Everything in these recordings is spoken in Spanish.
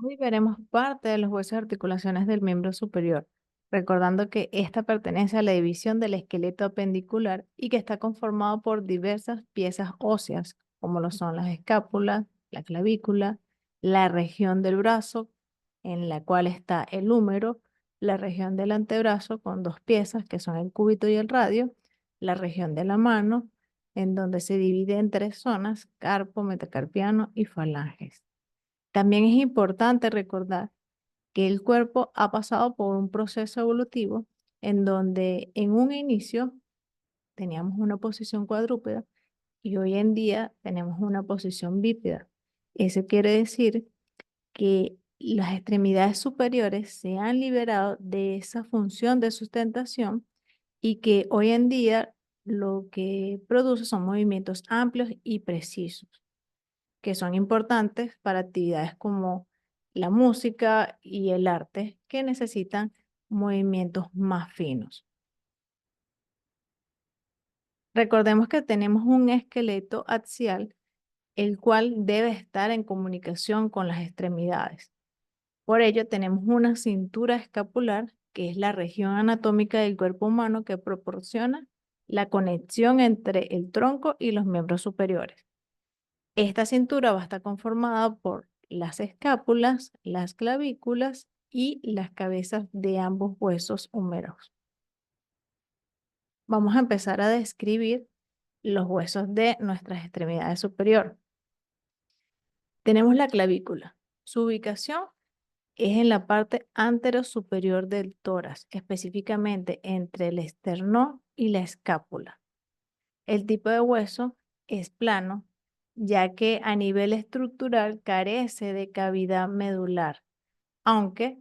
Hoy veremos parte de los huesos y articulaciones del miembro superior, recordando que esta pertenece a la división del esqueleto apendicular y que está conformado por diversas piezas óseas, como lo son las escápulas, la clavícula, la región del brazo, en la cual está el húmero, la región del antebrazo con dos piezas que son el cúbito y el radio, la región de la mano, en donde se divide en tres zonas: carpo, metacarpiano y falanges. También es importante recordar que el cuerpo ha pasado por un proceso evolutivo en donde en un inicio teníamos una posición cuadrúpeda y hoy en día tenemos una posición bípeda. Eso quiere decir que las extremidades superiores se han liberado de esa función de sustentación y que hoy en día lo que produce son movimientos amplios y precisos, que son importantes para actividades como la música y el arte, que necesitan movimientos más finos. Recordemos que tenemos un esqueleto axial, el cual debe estar en comunicación con las extremidades. Por ello, tenemos una cintura escapular, que es la región anatómica del cuerpo humano que proporciona la conexión entre el tronco y los miembros superiores. Esta cintura va a estar conformada por las escápulas, las clavículas y las cabezas de ambos huesos húmeros. Vamos a empezar a describir los huesos de nuestras extremidades superiores. Tenemos la clavícula. Su ubicación es en la parte anterosuperior del tórax, específicamente entre el esternón y la escápula. El tipo de hueso es plano, ya que a nivel estructural carece de cavidad medular, aunque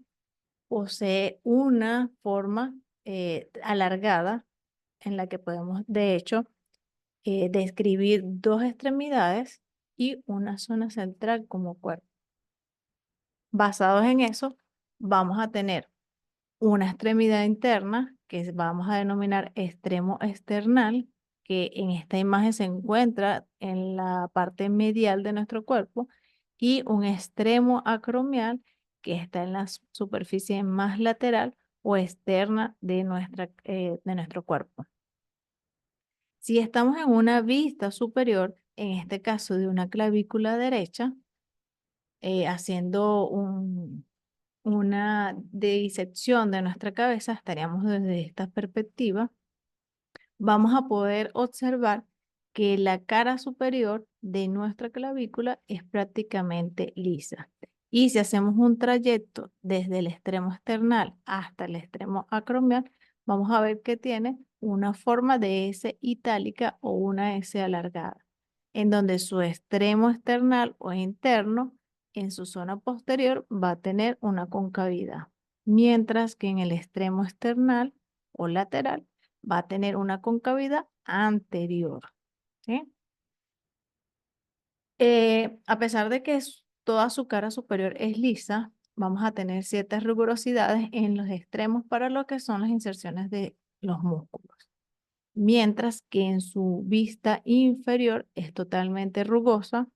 posee una forma alargada en la que podemos, de hecho, describir dos extremidades y una zona central como cuerpo. Basados en eso, vamos a tener una extremidad interna que vamos a denominar extremo external, que en esta imagen se encuentra en la parte medial de nuestro cuerpo, y un extremo acromial que está en la superficie más lateral o externa de nuestro cuerpo. Si estamos en una vista superior, en este caso de una clavícula derecha, haciendo una disección de nuestra cabeza, estaríamos desde esta perspectiva, vamos a poder observar que la cara superior de nuestra clavícula es prácticamente lisa. Y si hacemos un trayecto desde el extremo external hasta el extremo acromial, vamos a ver que tiene una forma de S itálica o una S alargada, en donde su extremo external o interno en su zona posterior va a tener una concavidad, mientras que en el extremo external o lateral va a tener una concavidad anterior, ¿sí? A pesar de que toda su cara superior es lisa, vamos a tener ciertas rugosidades en los extremos para lo que son las inserciones de los músculos, mientras que en su vista inferior es totalmente rugosa,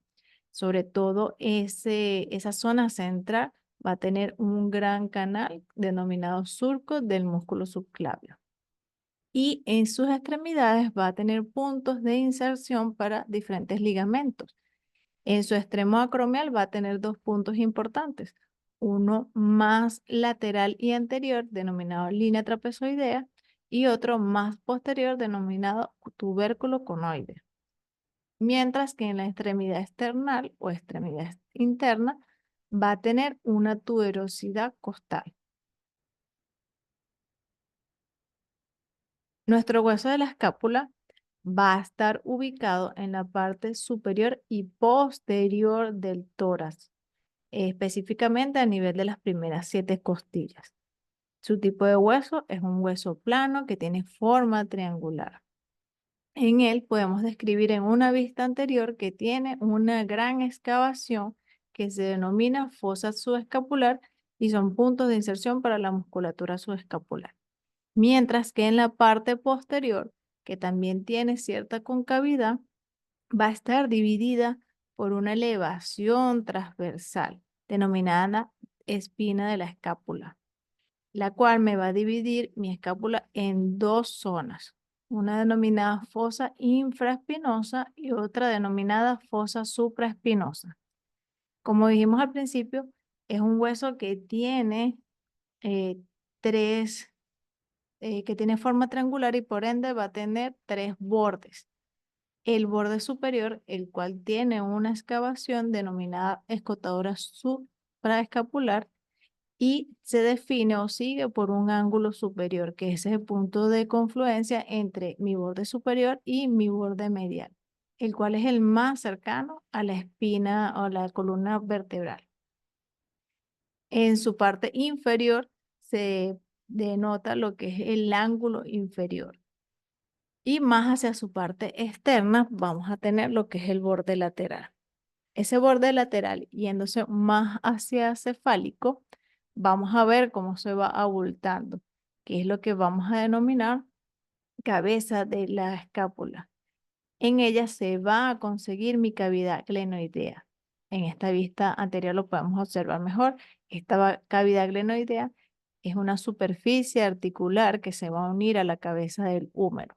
sobre todo esa zona central va a tener un gran canal denominado surco del músculo subclavio. Y en sus extremidades va a tener puntos de inserción para diferentes ligamentos. En su extremo acromial va a tener dos puntos importantes, uno más lateral y anterior denominado línea trapezoidea y otro más posterior denominado tubérculo conoide. Mientras que en la extremidad external o extremidad interna va a tener una tuberosidad costal. Nuestro hueso de la escápula va a estar ubicado en la parte superior y posterior del tórax, específicamente a nivel de las primeras 7 costillas. Su tipo de hueso es un hueso plano que tiene forma triangular. En él podemos describir en una vista anterior que tiene una gran excavación que se denomina fosa subescapular y son puntos de inserción para la musculatura subescapular. Mientras que en la parte posterior, que también tiene cierta concavidad, va a estar dividida por una elevación transversal, denominada espina de la escápula, la cual me va a dividir mi escápula en dos zonas, una denominada fosa infraespinosa y otra denominada fosa supraespinosa. Como dijimos al principio, es un hueso que tiene eh, que tiene forma triangular y por ende va a tener tres bordes. El borde superior, el cual tiene una excavación denominada escotadura supraescapular y se define o sigue por un ángulo superior, que es el punto de confluencia entre mi borde superior y mi borde medial, el cual es el más cercano a la espina o la columna vertebral. En su parte inferior se denota lo que es el ángulo inferior. Y más hacia su parte externa vamos a tener lo que es el borde lateral. Ese borde lateral yéndose más hacia cefálico, vamos a ver cómo se va abultando, que es lo que vamos a denominar cabeza de la escápula. En ella se va a conseguir mi cavidad glenoidea. En esta vista anterior lo podemos observar mejor. Esta cavidad glenoidea es una superficie articular que se va a unir a la cabeza del húmero.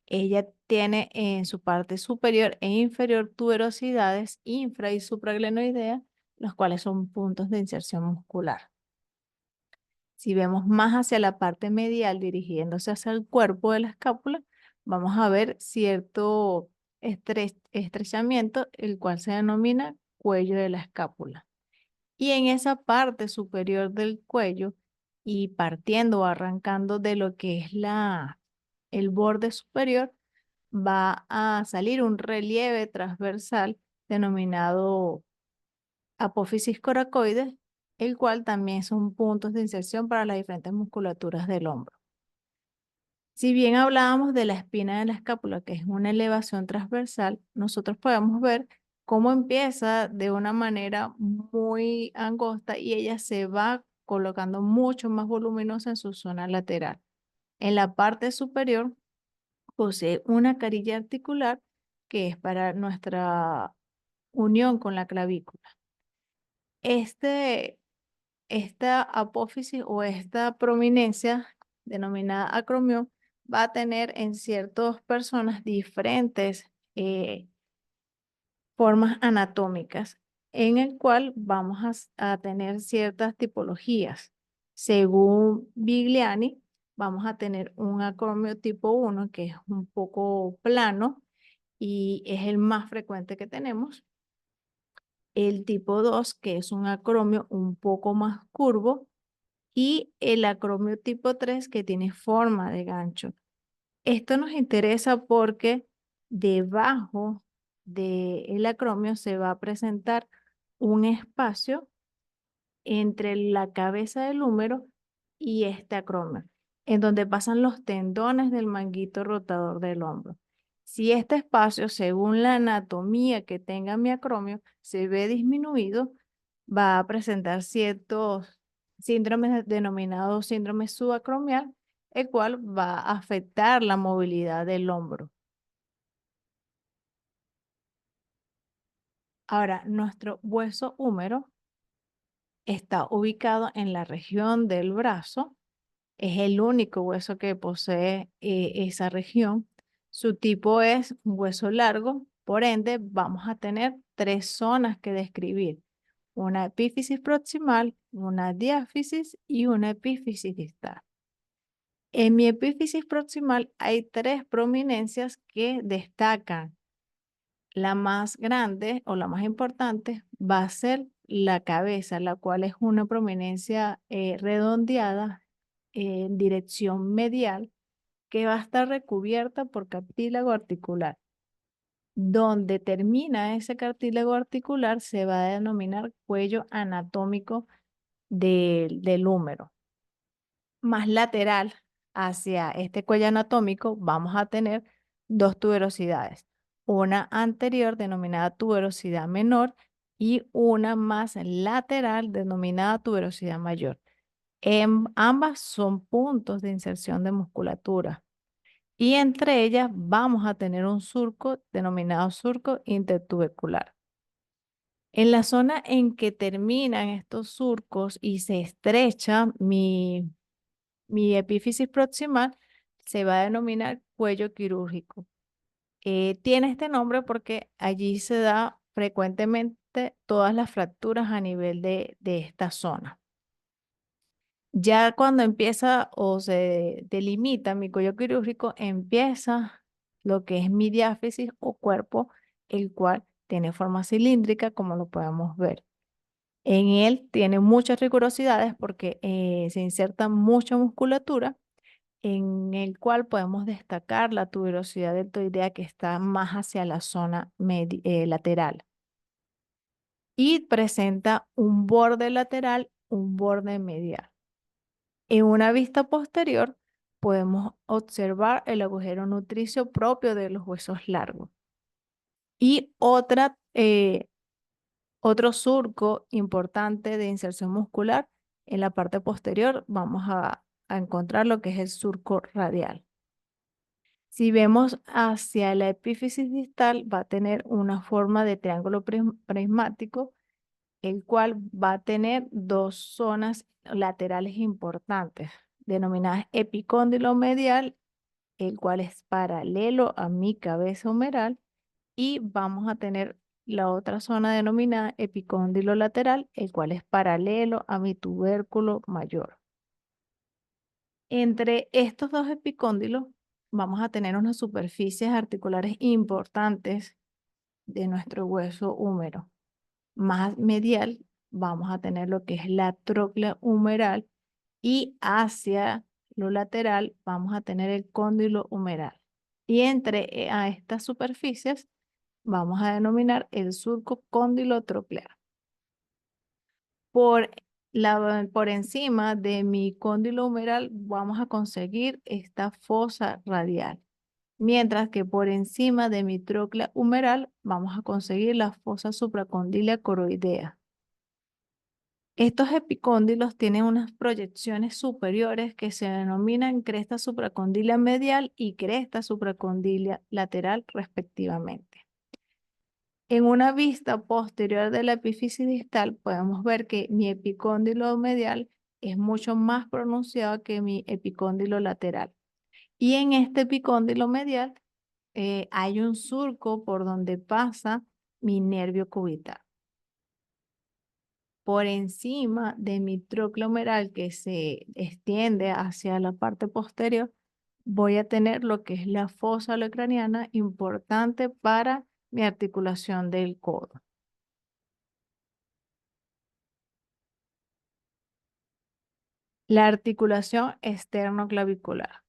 Ella tiene en su parte superior e inferior tuberosidades infra y supraglenoidea, los cuales son puntos de inserción muscular. Si vemos más hacia la parte medial dirigiéndose hacia el cuerpo de la escápula, vamos a ver cierto estrechamiento, el cual se denomina cuello de la escápula. Y en esa parte superior del cuello y partiendo o arrancando de lo que es el borde superior, va a salir un relieve transversal denominado apófisis coracoides, el cual también son puntos de inserción para las diferentes musculaturas del hombro. Si bien hablábamos de la espina de la escápula, que es una elevación transversal, nosotros podemos ver cómo empieza de una manera muy angosta y ella se va colocando mucho más voluminosa en su zona lateral. En la parte superior posee una carilla articular que es para nuestra unión con la clavícula. Esta apófisis o esta prominencia denominada acromión va a tener en ciertas personas diferentes formas anatómicas en el cual vamos a tener ciertas tipologías. Según Bigliani, vamos a tener un acromio tipo 1 que es un poco plano y es el más frecuente que tenemos. El tipo 2 que es un acromio un poco más curvo y el acromio tipo 3 que tiene forma de gancho. Esto nos interesa porque debajo del acromio se va a presentar un espacio entre la cabeza del húmero y este acromio, en donde pasan los tendones del manguito rotador del hombro. Si este espacio, según la anatomía que tenga mi acromio, se ve disminuido, va a presentar ciertos síndromes denominados síndrome subacromial, el cual va a afectar la movilidad del hombro. Ahora, nuestro hueso húmero está ubicado en la región del brazo. Es el único hueso que posee esa región. Su tipo es un hueso largo, por ende vamos a tener tres zonas que describir. Una epífisis proximal, una diáfisis y una epífisis distal. En mi epífisis proximal hay tres prominencias que destacan. La más grande o la más importante va a ser la cabeza, la cual es una prominencia redondeada en dirección medial que va a estar recubierta por cartílago articular. Donde termina ese cartílago articular se va a denominar cuello anatómico del húmero. Más lateral hacia este cuello anatómico vamos a tener dos tuberosidades. Una anterior denominada tuberosidad menor y una más lateral denominada tuberosidad mayor. Ambas son puntos de inserción de musculatura y entre ellas vamos a tener un surco denominado surco intertubercular. En la zona en que terminan estos surcos y se estrecha mi epífisis proximal, se va a denominar cuello quirúrgico. Tiene este nombre porque allí se da frecuentemente todas las fracturas a nivel de esta zona. Ya cuando empieza o se delimita mi cuello quirúrgico, empieza lo que es mi diáfisis o cuerpo, el cual tiene forma cilíndrica, como lo podemos ver. En él tiene muchas rigurosidades porque se inserta mucha musculatura, en el cual podemos destacar la tuberosidad deltoidea que está más hacia la zona lateral. Y presenta un borde lateral, un borde medial. En una vista posterior podemos observar el agujero nutricio propio de los huesos largos. Y otro surco importante de inserción muscular en la parte posterior, vamos a encontrar lo que es el surco radial. Si vemos hacia la epífisis distal, va a tener una forma de triángulo prismático, el cual va a tener dos zonas laterales importantes, denominadas epicóndilo medial, el cual es paralelo a mi cabeza humeral, y vamos a tener la otra zona denominada epicóndilo lateral, el cual es paralelo a mi tubérculo mayor. Entre estos dos epicóndilos vamos a tener unas superficies articulares importantes de nuestro hueso húmero. Más medial vamos a tener lo que es la tróclea humeral y hacia lo lateral vamos a tener el cóndilo humeral. Y entre a estas superficies vamos a denominar el surco cóndilo-troclear. Por encima de mi cóndilo humeral vamos a conseguir esta fosa radial, mientras que por encima de mi tróclea humeral vamos a conseguir la fosa supracondílea coroidea. Estos epicóndilos tienen unas proyecciones superiores que se denominan cresta supracondílea medial y cresta supracondílea lateral respectivamente. En una vista posterior de la epífisis distal podemos ver que mi epicóndilo medial es mucho más pronunciado que mi epicóndilo lateral. Y en este epicóndilo medial hay un surco por donde pasa mi nervio cubital. Por encima de mi trócleo humeral que se extiende hacia la parte posterior, voy a tener lo que es la fosa olecraniana, importante para mi articulación del codo. La articulación externoclavicular.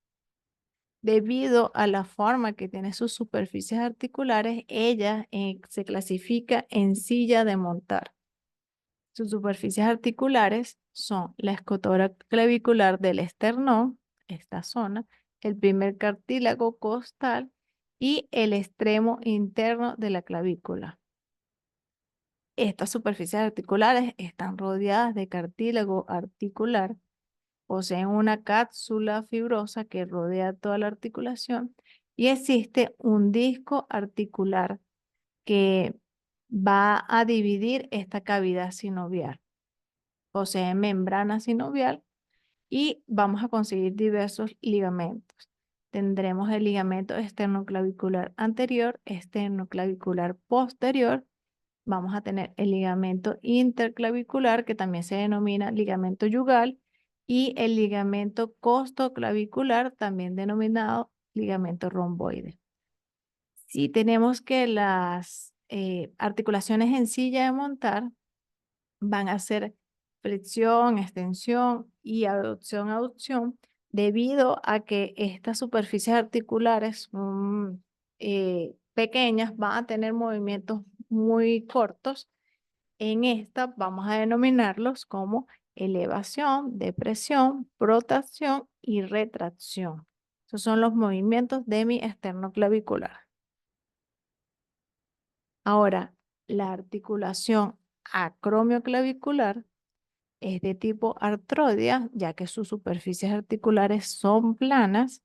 Debido a la forma que tiene sus superficies articulares, ella se clasifica en silla de montar. Sus superficies articulares son la escotora clavicular del esternón, esta zona, el primer cartílago costal y el extremo interno de la clavícula. Estas superficies articulares están rodeadas de cartílago articular, poseen una cápsula fibrosa que rodea toda la articulación y existe un disco articular que va a dividir esta cavidad sinovial. Posee membrana sinovial y vamos a conseguir diversos ligamentos. Tendremos el ligamento esternoclavicular anterior, esternoclavicular posterior. Vamos a tener el ligamento interclavicular, que también se denomina ligamento yugal, y el ligamento costoclavicular, también denominado ligamento romboide. Si tenemos que las articulaciones en silla de montar van a ser flexión, extensión y abducción, aducción, debido a que estas superficies articulares son pequeñas, van a tener movimientos muy cortos. En esta vamos a denominarlos como elevación, depresión, protracción y retracción. Esos son los movimientos de mi esternoclavicular. Ahora, la articulación acromioclavicular es de tipo artroidea, ya que sus superficies articulares son planas,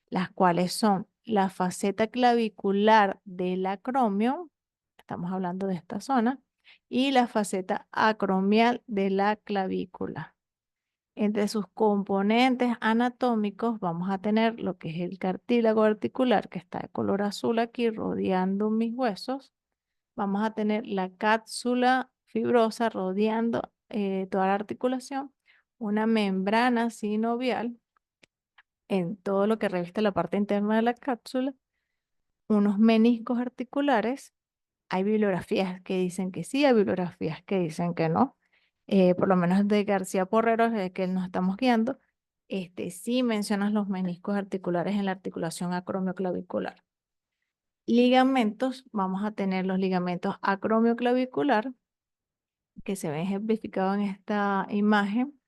las cuales son la faceta clavicular del acromio, estamos hablando de esta zona, y la faceta acromial de la clavícula. Entre sus componentes anatómicos vamos a tener lo que es el cartílago articular, que está de color azul aquí rodeando mis huesos. Vamos a tener la cápsula fibrosa rodeando toda la articulación, una membrana sinovial en todo lo que reviste la parte interna de la cápsula, unos meniscos articulares. Hay bibliografías que dicen que sí, hay bibliografías que dicen que no. Por lo menos de García Porrero, de que nos estamos guiando, sí mencionas los meniscos articulares en la articulación acromioclavicular. Ligamentos, vamos a tener los ligamentos acromioclavicular, que se ven ejemplificados en esta imagen.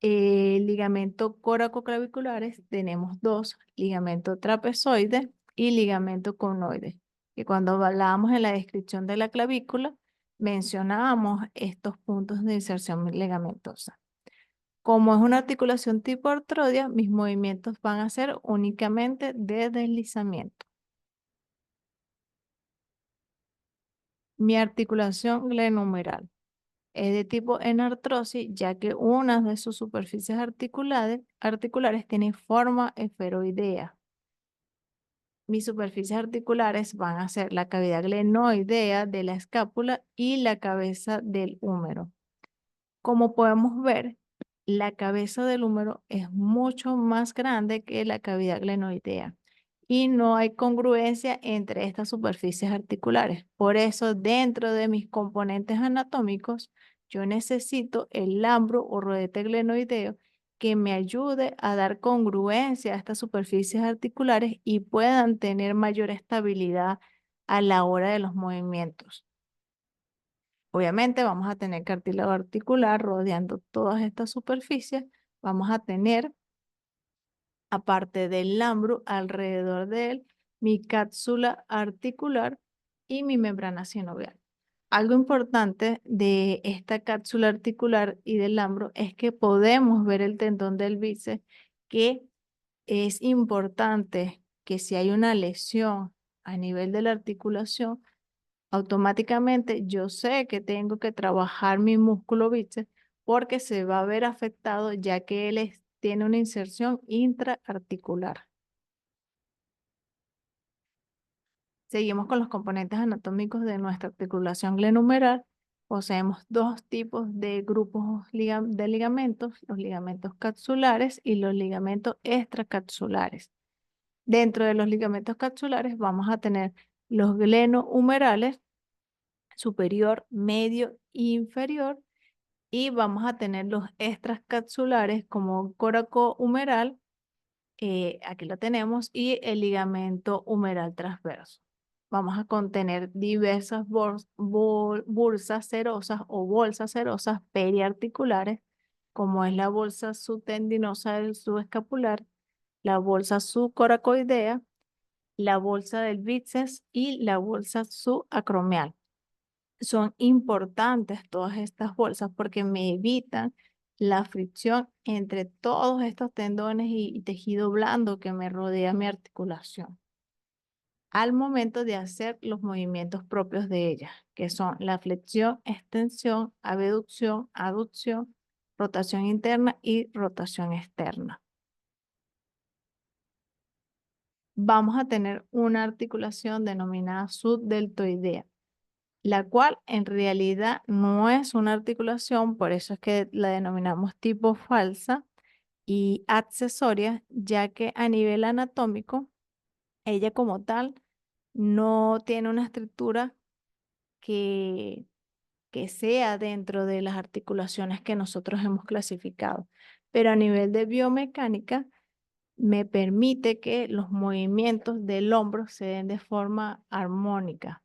Ligamento coracoclaviculares, tenemos dos, ligamento trapezoide y ligamento conoide. Que cuando hablábamos en la descripción de la clavícula, mencionábamos estos puntos de inserción ligamentosa. Como es una articulación tipo artrodia, mis movimientos van a ser únicamente de deslizamiento. Mi articulación glenohumeral es de tipo enartrosis, ya que una de sus superficies articulares tiene forma esferoidea. Mis superficies articulares van a ser la cavidad glenoidea de la escápula y la cabeza del húmero. Como podemos ver, la cabeza del húmero es mucho más grande que la cavidad glenoidea y no hay congruencia entre estas superficies articulares. Por eso, dentro de mis componentes anatómicos, yo necesito el lambro o rodete glenoideo que me ayude a dar congruencia a estas superficies articulares y puedan tener mayor estabilidad a la hora de los movimientos. Obviamente vamos a tener cartílago articular rodeando todas estas superficies. Vamos a tener, aparte del lambro, alrededor de él, mi cápsula articular y mi membrana sinovial. Algo importante de esta cápsula articular y del lambro es que podemos ver el tendón del bíceps, que es importante que si hay una lesión a nivel de la articulación, automáticamente yo sé que tengo que trabajar mi músculo bíceps porque se va a ver afectado ya que tiene una inserción intraarticular. Seguimos con los componentes anatómicos de nuestra articulación glenohumeral. Poseemos dos tipos de grupos de ligamentos, los ligamentos capsulares y los ligamentos extracapsulares. Dentro de los ligamentos capsulares vamos a tener los glenohumerales, superior, medio e inferior, y vamos a tener los extracapsulares como coracohumeral, aquí lo tenemos, y el ligamento humeral transverso. Vamos a contener diversas bolsas serosas o bolsas serosas periarticulares, como es la bolsa subtendinosa del subescapular, la bolsa subcoracoidea, la bolsa del bíceps y la bolsa subacromial. Son importantes todas estas bolsas porque me evitan la fricción entre todos estos tendones y tejido blando que me rodea mi articulación al momento de hacer los movimientos propios de ella, que son la flexión, extensión, abducción, aducción, rotación interna y rotación externa. Vamos a tener una articulación denominada subdeltoidea, la cual en realidad no es una articulación, por eso es que la denominamos tipo falsa y accesoria, ya que a nivel anatómico, ella como tal no tiene una estructura que, que sea dentro de las articulaciones que nosotros hemos clasificado, pero a nivel de biomecánica me permite que los movimientos del hombro se den de forma armónica.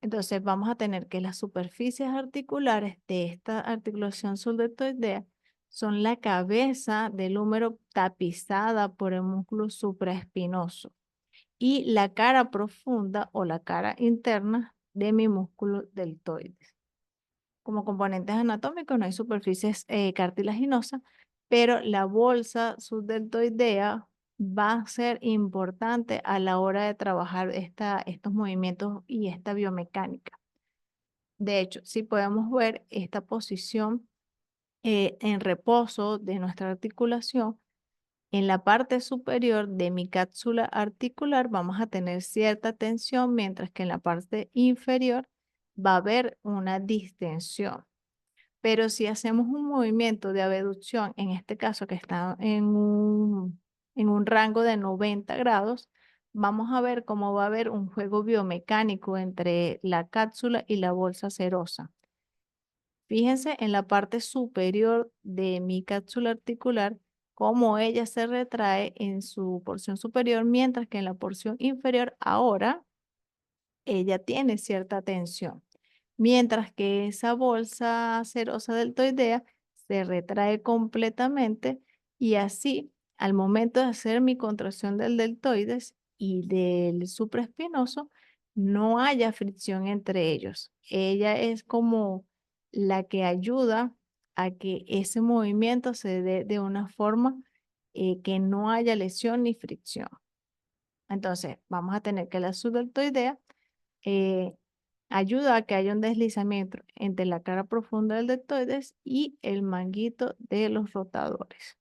Entonces vamos a tener que las superficies articulares de esta articulación subdeltoidea son la cabeza del húmero tapizada por el músculo supraespinoso y la cara profunda o la cara interna de mi músculo deltoides. Como componentes anatómicos no hay superficies cartilaginosas, pero la bolsa subdeltoidea va a ser importante a la hora de trabajar estos movimientos y esta biomecánica. De hecho, si podemos ver esta posición en reposo de nuestra articulación, en la parte superior de mi cápsula articular vamos a tener cierta tensión, mientras que en la parte inferior va a haber una distensión. Pero si hacemos un movimiento de abducción, en este caso que está en un rango de 90 grados, vamos a ver cómo va a haber un juego biomecánico entre la cápsula y la bolsa serosa. Fíjense en la parte superior de mi cápsula articular, cómo ella se retrae en su porción superior, mientras que en la porción inferior ahora ella tiene cierta tensión, mientras que esa bolsa serosa deltoidea se retrae completamente y así al momento de hacer mi contracción del deltoides y del supraespinoso no haya fricción entre ellos. Ella es como la que ayuda a que ese movimiento se dé de una forma que no haya lesión ni fricción. Entonces, vamos a tener que la subdeltoidea eh, ayuda a que haya un deslizamiento entre la cara profunda del deltoides y el manguito de los rotadores.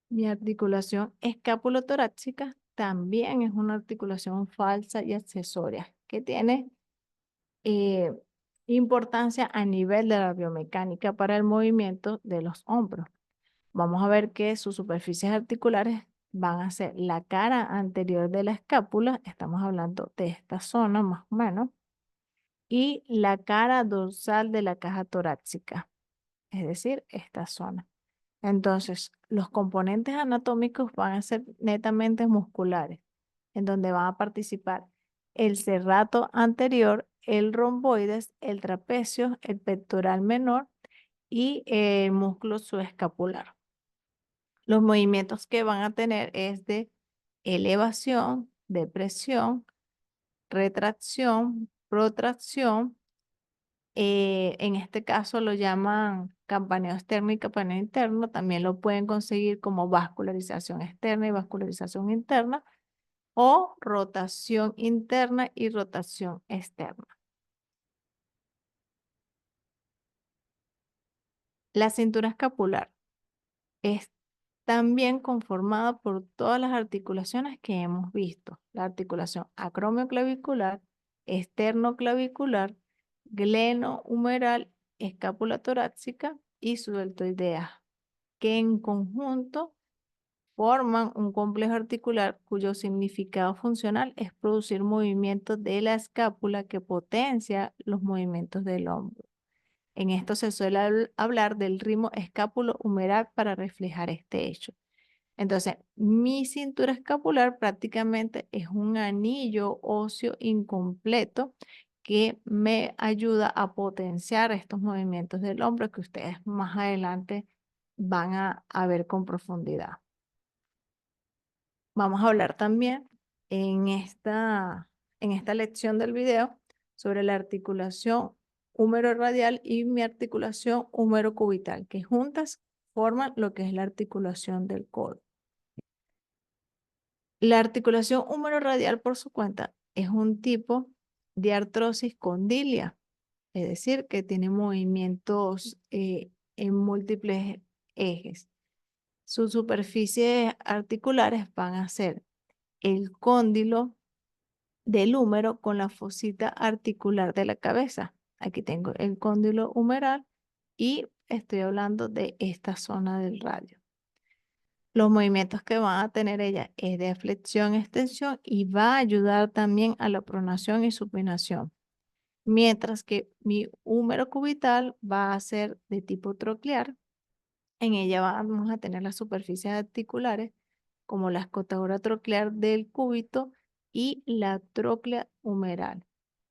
Mi articulación escapulotorácica también es una articulación falsa y accesoria que tiene eh, importancia a nivel de la biomecánica para el movimiento de los hombros. Vamos a ver que sus superficies articulares van a ser la cara anterior de la escápula, estamos hablando de esta zona más o menos, y la cara dorsal de la caja torácica, es decir, esta zona. Entonces, los componentes anatómicos van a ser netamente musculares, en donde van a participar el serrato anterior, el romboides, el trapecio, el pectoral menor y el músculo subescapular. Los movimientos que van a tener es de elevación, depresión, retracción, protracción. En este caso lo llaman campaneo externo y campaneo interno. También lo pueden conseguir como vascularización externa y vascularización interna o rotación interna y rotación externa. La cintura escapular es también conformada por todas las articulaciones que hemos visto. La articulación acromioclavicular, esternoclavicular, glenohumeral, escápula torácica y subdeltoidea, que en conjunto forman un complejo articular cuyo significado funcional es producir movimientos de la escápula que potencia los movimientos del hombro. En esto se suele hablar del ritmo escápulo-humeral para reflejar este hecho. Entonces, mi cintura escapular prácticamente es un anillo óseo incompleto que me ayuda a potenciar estos movimientos del hombro que ustedes más adelante van a ver con profundidad. Vamos a hablar también en esta lección del video sobre la articulación húmero radial y mi articulación húmero cubital, que juntas forman lo que es la articulación del codo. La articulación húmero radial por su cuenta es un tipo de artrosis condilia, es decir, que tiene movimientos en múltiples ejes. Sus superficies articulares van a ser el cóndilo del húmero con la fosita articular de la cabeza. Aquí tengo el cóndilo humeral y estoy hablando de esta zona del radio. Los movimientos que van a tener ella es de flexión, extensión y va a ayudar también a la pronación y supinación. Mientras que mi húmero cubital va a ser de tipo troclear. En ella vamos a tener las superficies articulares como la escotadura troclear del cúbito y la tróclea humeral.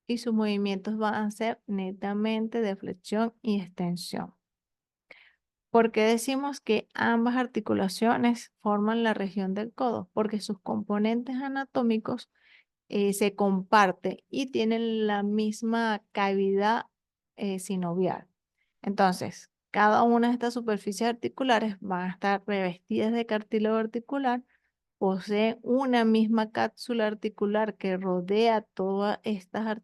Y sus movimientos van a ser netamente de flexión y extensión. ¿Por qué decimos que ambas articulaciones forman la región del codo? Porque sus componentes anatómicos se comparten y tienen la misma cavidad sinovial. Entonces, cada una de estas superficies articulares van a estar revestidas de cartílago articular poseen una misma cápsula articular que rodea todas estas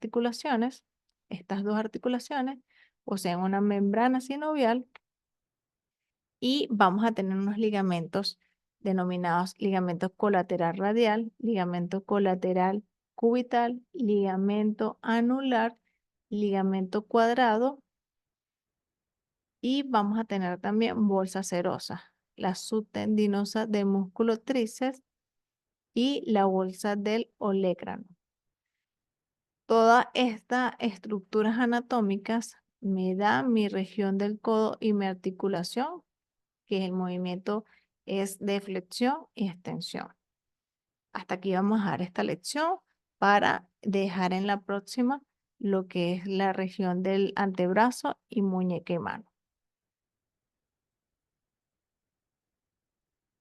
dos articulaciones, poseen una membrana sinovial y vamos a tener unos ligamentos denominados ligamento colateral radial, ligamento colateral cubital, ligamento anular, ligamento cuadrado y vamos a tener también bolsa serosa, la subtendinosa del músculo tríceps y la bolsa del olecrano. Todas estas estructuras anatómicas me dan mi región del codo y mi articulación, que el movimiento es de flexión y extensión. Hasta aquí vamos a dar esta lección para dejar en la próxima lo que es la región del antebrazo y muñeca y mano.